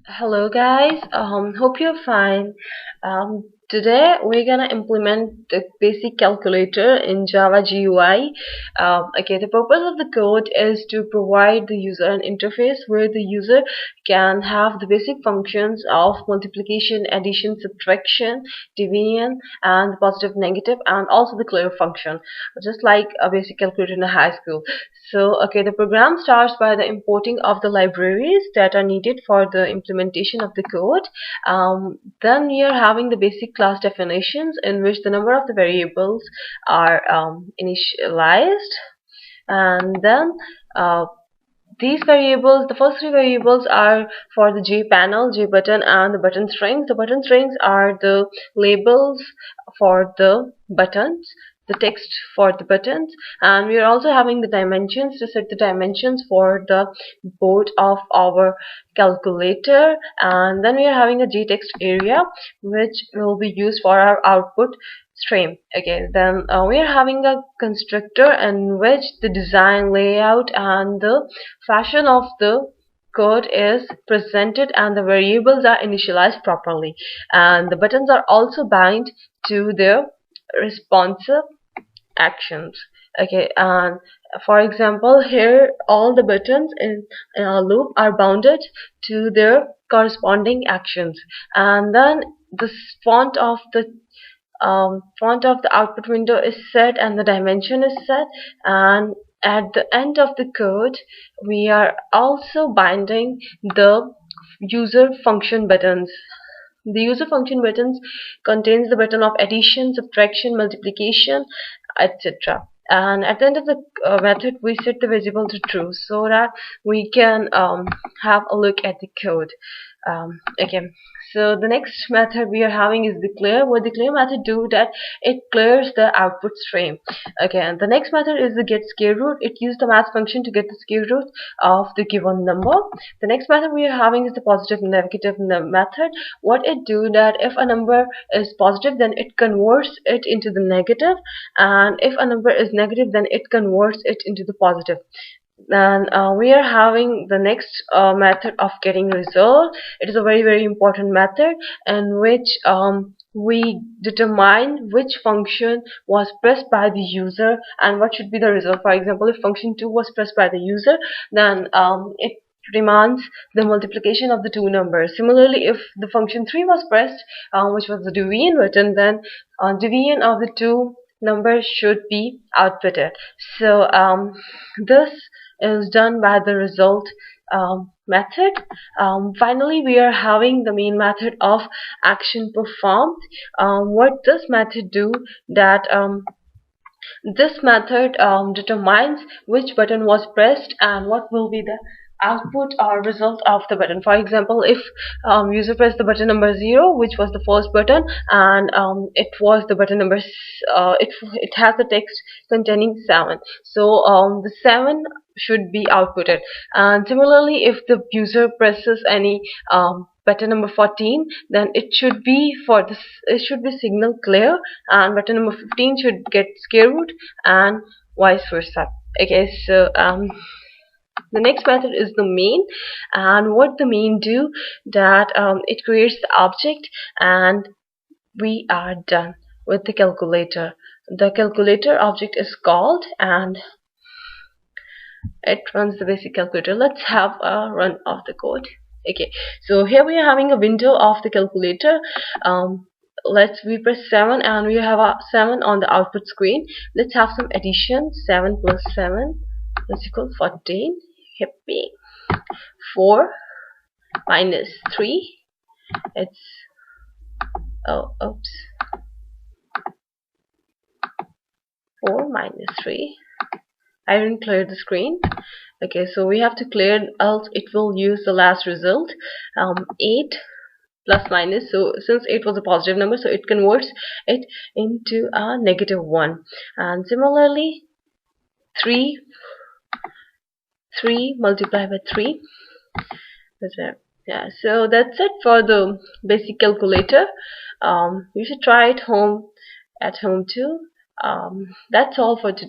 Hello guys, hope you're fine. Today we're gonna implement the basic calculator in Java GUI. Okay, the purpose of the code is to provide the user an interface where the user can have the basic functions of multiplication, addition, subtraction, division, and positive, negative, and also the clear function, just like a basic calculator in a high school. So, okay, the program starts by the importing of the libraries that are needed for the implementation of the code. Then we are having the basic class definitions in which the number of the variables are initialized, and then these variables, the first three variables are for the J panel, J button, and the button strings. The button strings are the labels for the buttons, the text for the buttons, and we are also having the dimensions to set the dimensions for the board of our calculator. And then we are having a JText area which will be used for our output stream. Okay, then we are having a constructor in which the design, layout, and the fashion of the code is presented and the variables are initialized properly, and the buttons are also bound to their responsive actions. Okay, and for example, here all the buttons in our loop are bounded to their corresponding actions, and then the font of the output window is set and the dimension is set, and at the end of the code we are also binding the user function buttons. The user function buttons contains the button of addition, subtraction, multiplication, etc. And at the end of the method we set the variable to true so that we can have a look at the code. Okay, so the next method we are having is the clear. What the clear method do that it clears the output stream. Okay, and the next method is the get square root. It uses the math function to get the square root of the given number. The next method we are having is the positive negative method. What it do that if a number is positive then it converts it into the negative, and if a number is negative then it converts it into the positive. Then we are having the next method of getting result. It is a very important method in which we determine which function was pressed by the user and what should be the result. For example, if function 2 was pressed by the user, then it demands the multiplication of the two numbers. Similarly, if the function 3 was pressed, which was the division button, then division of the two numbers should be outputted. So this is done by the result method. Finally, we are having the main method of action performed. What this method do that this method determines which button was pressed and what will be the output or result of the button. For example, if user pressed the button number 0, which was the first button, and it was the button number it has the text containing 7, so the 7 should be outputted. And similarly, if the user presses any button number 14, then it should be signal clear, and button number 15 should get square root, and vice versa. Okay, so the next method is the main, and what the main do that it creates the object, and we are done with the calculator. The calculator object is called and it runs the basic calculator. Let's have a run of the code. Okay, so here we are having a window of the calculator. We press 7 and we have a 7 on the output screen. Let's have some addition. 7 plus 7 is equal to 14. Happy. 4 minus 3. It's oops. 4 minus 3. I didn't clear the screen. Okay, so we have to clear, else it will use the last result. 8 plus minus, so since 8 was a positive number, so it converts it into a negative 1. And similarly, 3 multiplied by 3. Yeah, so that's it for the basic calculator. You should try it at home too. That's all for today.